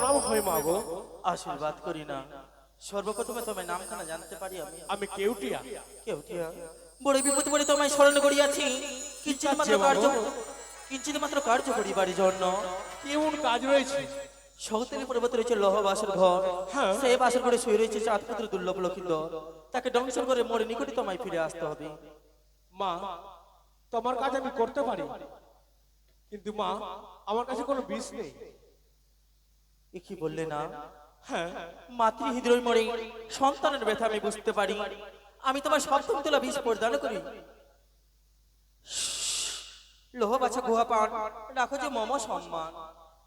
প্রণাম হয় মা গো। আশীর্বাদ করি না। সর্বপ্রথমে তোমার নামখানা জানতে পারি আমি? আমি কেউটিয়া। কেউটিয়া। বড় বিপদে পড়ে তোমায় স্মরণ করিয়াছি কিঞ্চিত মাত্র কার্য করিবারই জন্য। কেমন কাজ রয়েছে? সহতের পর্বত রয়েছে লৌহ বাসর ঘর, হ্যাঁ। সেই বাসর ঘরে শুয়ে রয়েছে চাঁদপুত্র দুর্লভ লক্ষিত। তাকে দংশন করে মোর নিকটে তোমায় ফিরে আসতে হবে। মা, তোমার কাজ আমি করতে পারি, কিন্তু মা আমার কাছে কোনো বিষ নেই। এ কি বললে না? হ্যাঁ। মাতৃ হৃদয় মরে সন্তানের ব্যথা আমি বুঝতে পারি। আমি তোমার সপ্তম তোলা বিষ প্রদান করি। লোহ বাছা গুহা পান রাখো যে মম সম্মান।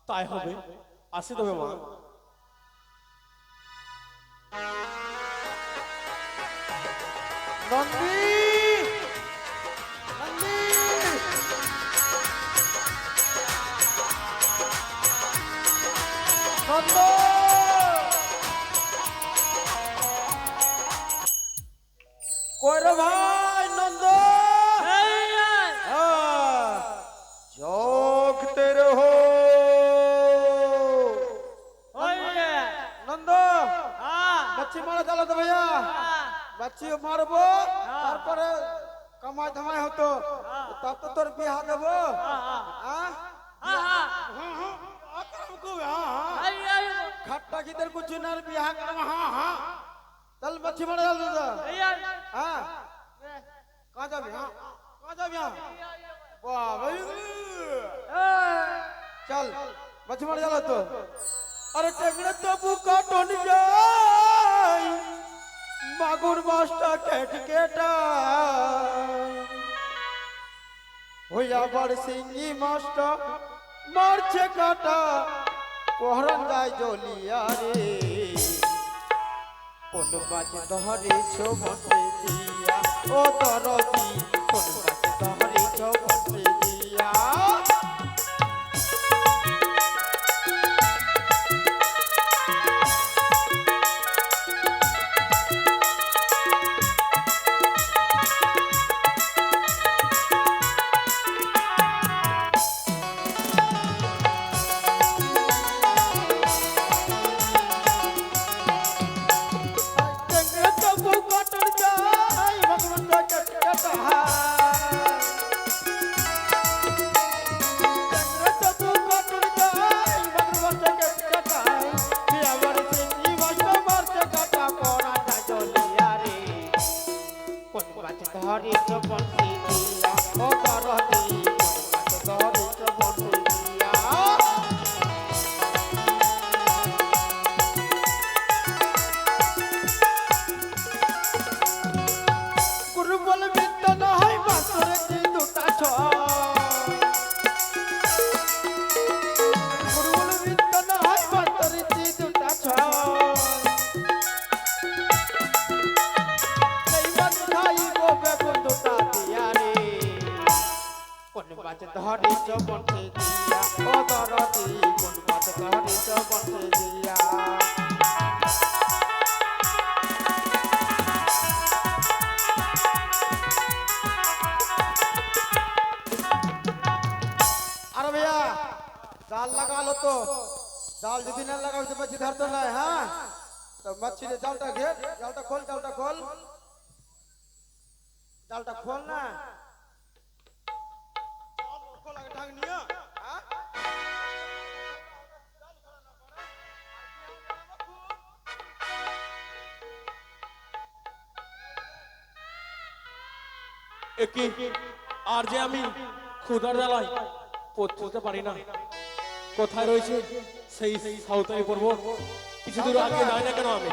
তাই হবে, আসি তবে মা। নন্দী, নন্দী, নন্দ, কই রে ভাই নন্দ? जोग तेरे हो नंद बच्ची मारा चलो तो भैया बच्ची मारबो তারপরে কামাই ধামাই হতো তব তো তোর বিয়া দেব खट्टा किधर कुछ नर बियाह करम हां हां चल बच्ची मारा चल तो हां कहां जा बियाह कहां जा बियाह वाह भाई चल बच्ची मार चलो तो अरे टेंगड़े तो बुका टोन जाय मागुर मास्टा केट केटा होया बड़ सिंगी मास्टा मारछे काटा पोहरन जाय जोलिया रे कोन बाज धरे छो बटे दिया ओ दरदी कोन बाज धरे छो बटे दिया धरी चो बटे दिया ओ दरदी कोन बात धरी चो बटे दिया अरे भैया जाल लगा लो तो जाल यदि न लगाओ तो मच्छी धरते नहीं हां तो मच्छी ने जालटा घेर जालटा खोल ना আর যে আমি ক্ষুধার জ্বালায় পৌঁছতে পারি না। কোথায় রয়েছে সেই সাঁওতালি পর্বত? কিছু দূর আগে যাই না কেন আমি?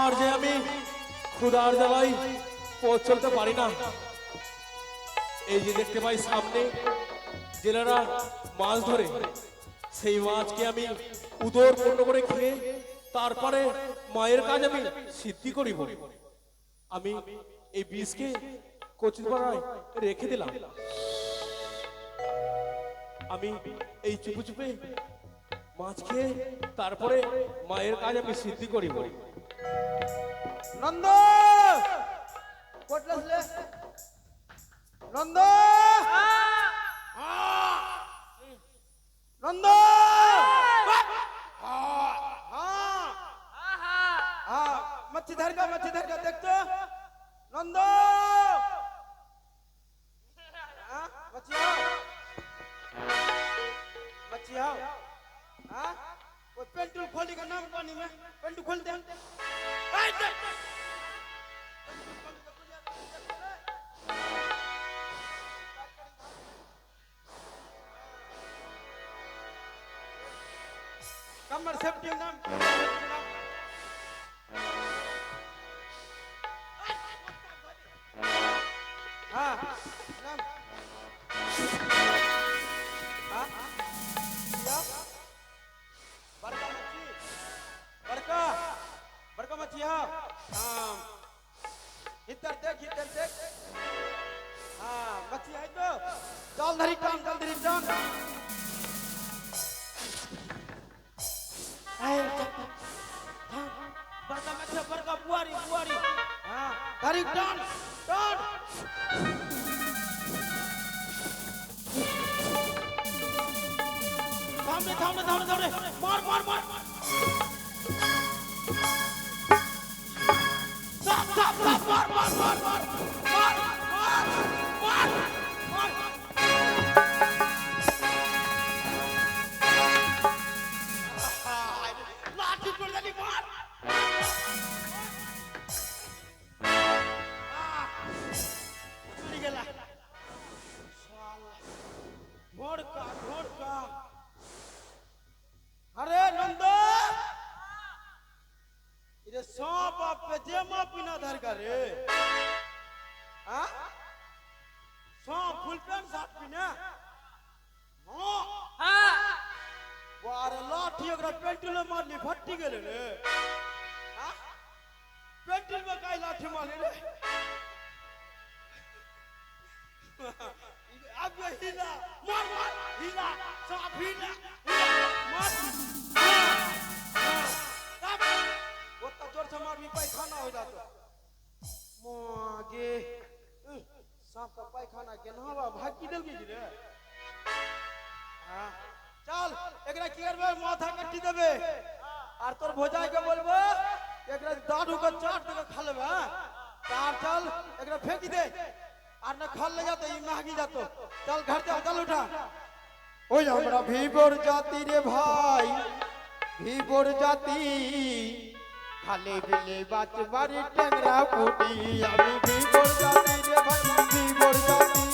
আর যে আমি ক্ষুধার জ্বালায় পৌঁছতে পারি না। এই যে দেখতে পাই সামনে জেলেরা মাছ ধরে, সেই মাছকে আমি উদর পূর্ণ করে খেয়ে তারপরে মায়ের কাজ আমি সিদ্ধি করিব। আমি এই বিষকে কচুরিপানায় রেখে দিলাম। আমি এই চুপে চুপে মাছ খেয়ে তারপরে মায়ের কাজ আমি সিদ্ধি করিব। नंद कोटलसले নন্দ নন্দ मच्छी धर का देख तो नंद मच्छी आओ हाँ वो पेंटू खोली का नाम पानी में पेंटू खोल दे कमर सेफ्टी नाम हाँ नाम हाँ या बड़का मच्छी हाँ हाँ इधर देख हाँ मच्छी है तो चल धरी टांग बड़का मच्छी बड़का बुआरी हाँ धरी टांग थामने मार लाठी पड़ जानी मार गेला घोड़का अरे नंद इधर सांप पे जेमा पिना धर कर रे हाँ सांप फुल पैंट साफ पिना हाँ वारे लाठी अगर पेंटिल में मारली फट्टी गेले रे हाँ पेंटिल में काई लाठी मारली रे अब ये हिला मार हिला सांप हिला मार वो तो जोर से मार भी पैखाना हो जाता मागे सांप का पैखाना के नावा भाग की दल के रे हां चल एकरा की करबे माथा कट्टी देबे और तोर भोजाई के बोलबो एकरा दाढ़ू के चाट के खा लेबे तार चल एकरा फेंक दे और न खा ले जाते ई महगी जातो चल घर चल उठा ओए हमरा भीबोर जाती रे भाई भीबोर जाती खाले बिले बात बारी टेंगरा फूटी अभी भीबोर जाती रे भाई भीबोर जाती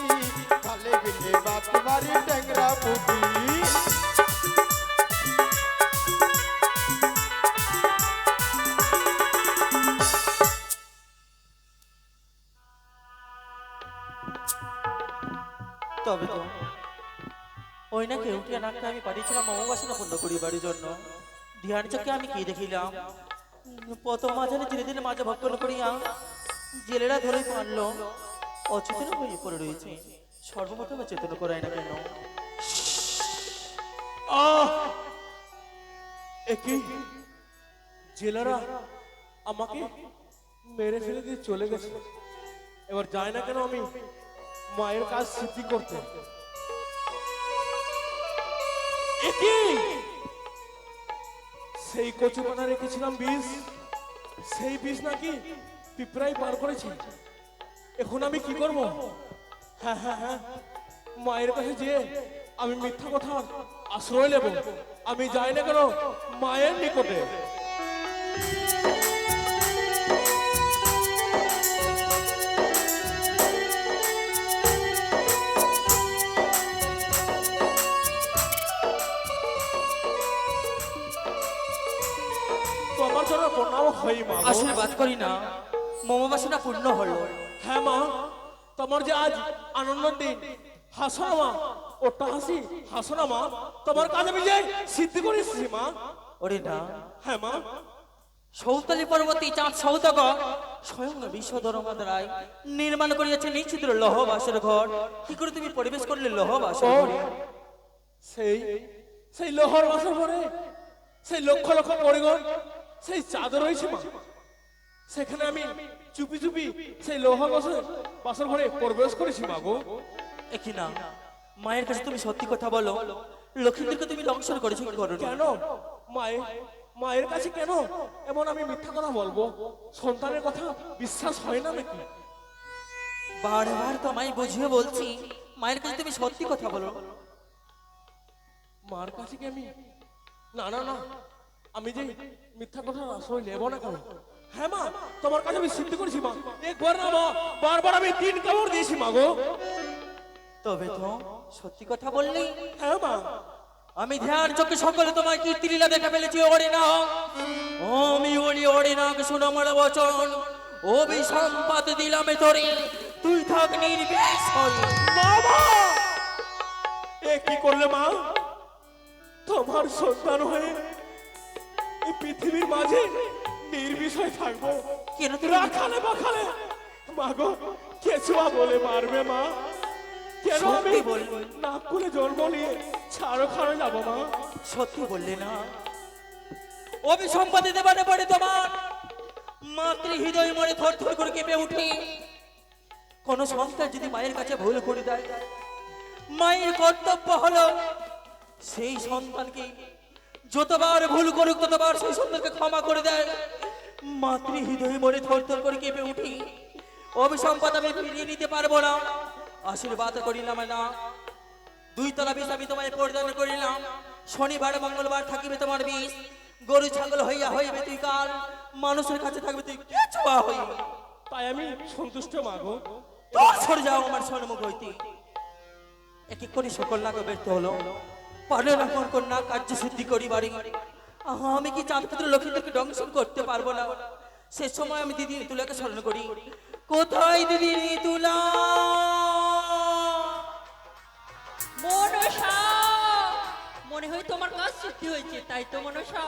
खाले बिले बात बारी टेंगरा फूटी তবে তো ওই না কেউ টিয়া নাকটা আমি পাঠিয়েছিলাম অমাবাসনা পূর্ণ করিবার জন্য ধ্যান চোখে আমি কি দেখিলাম প্রথম মাঝারে ধীরে ধীরে মাঝে ভক্ত করিয়া জেলেরা ধরে পারলো অচেতন হয়ে পড়ে রয়েছে সর্বপ্রথমে চেতন করায় না কেন একই জেলারা আমাকে মেরে ফেলে দিয়ে চলে গেছে এবার যায় না কেন আমি মায়ের কাজ সিদ্ধি করতে সেই কচুপানা রেখেছিলাম বীজ সেই বীজ নাকি পিঁপড়াই পার করেছি এখন আমি কি করব হ্যাঁ মায়ের কাছে যেয়ে আমি মিথ্যা কথা আশ্রয় নেব আমি যাই না কেন মায়ের নিকটে আশীর্বাদ করি না মমবাসনা পূর্ণ হলো হ্যাঁ মা তোমার যে আজ আনন্দের দিন হাসো না মা ওটা হাসো না মা তোমার কাজ আমি যে সিদ্ধি করেছি মা ওরে না হ্যাঁ মা সৌতলি পর্বতী চাঁদ সৌদাগর স্বয়ং বিশ্বধর্মদ্বারায় নির্মাণ করিয়াছে নিশ্চিত লৌহ বাসর ঘর কি করে তুমি পরিবেশ করলে লৌহ বাসর ঘরে সেই লৌহর বাসর ঘরে সেই লক্ষ লক্ষ পরিগণ সেই চাঁদ রয়েছে মা সেখানে আমি চুপি চুপি সেই লোহা বাসর ঘরে প্রবেশ করেছি মাগো। একই না, মায়ের কাছে তুমি সত্যি কথা বলো, লক্ষ্মীদেরকে তুমি দংশন করেছো কি করো? কেন মায়ের কাছে কেন এমন আমি মিথ্যা কথা বলবো? সন্তানের কথা বিশ্বাস হয় না নাকি? বারবার তো মাই বুঝিয়ে বলছি, মায়ের কাছে তুমি সত্যি কথা বলো। মার কাছে কি আমি না না না আমি যে মিথ্যা কথা আশ্রয় নেব না কেন? হ্যাঁ মা, তোমার কাছে আমি সিদ্ধ করেছি মা, একবার না মা, বারবার আমি 3 কামড় দিয়েছি মাগো। তবে তো সত্যি কথা বললি? হ্যাঁ মা, আমি ধ্যান চোখে সকলে তোমার কীর্তি লীলা দেখা ফেলেছি। ওরে না, আমি বলি ওরে না, শোনো আমার বচন, অভিসম্পাত দিলাম তোরে, তুই থাক নির্বিষয়। বাবা এ কি করলে মা? তোমার সন্তান হয়ে এই পৃথিবীর মাঝে নির্বিষয় থাকবো? কেন তুমি রাখালে বাখালে মাগো কেঁচুয়া বলে মারবে মা? কেন আমি সত্যি বলি। নাক করে জন্ম নিয়ে ছাড়ো খাড়ো যাবো মা? সত্যি বললে না? অভিসম্পাত দেবানে পড়ে তোমার মাতৃ হৃদয় মনে থর থর করে কেঁপে উঠে। কোন সন্তান যদি মায়ের কাছে ভুল করে দেয়, মায়ের কর্তব্য হলো সেই সন্তানকে যতবার ভুল করুক ততবার সেই সন্তানকে ক্ষমা করে দেয়। মাতৃ হৃদয় মনে থর থর করে কেঁপে উঠি। অভিসম্পাদ আমি ফিরিয়ে নিতে পারবো না, আশীর্বাদ করিলাম না। 2 তলা বিষ আমি তোমায় প্রদান করিলাম, শনিবার মঙ্গলবার থাকিবে তোমার বিষ, গরু ছাগল হইয়া হইবে তুই কাল, মানুষের কাছে থাকবে তুই কেঁচুয়া হই। তাই আমি সন্তুষ্ট মাগো। তোর সরে যাও আমার সম্মুখ হইতে। এক এক করে সকল নাগ ব্যর্থ হলো, পারলে না কোন কন্যা কার্য সিদ্ধি করি বাড়ি। আমি কি চাঁদ পুত্র লক্ষ্মীদেরকে দংশন করতে পারবো না? সে সময় আমি দিদি তুলাকে স্মরণ করি। কোথায় দিদি তুলা? মনসা, মনে হয় তোমার কাজ সিদ্ধি হয়েছে, তাই তো মনসা?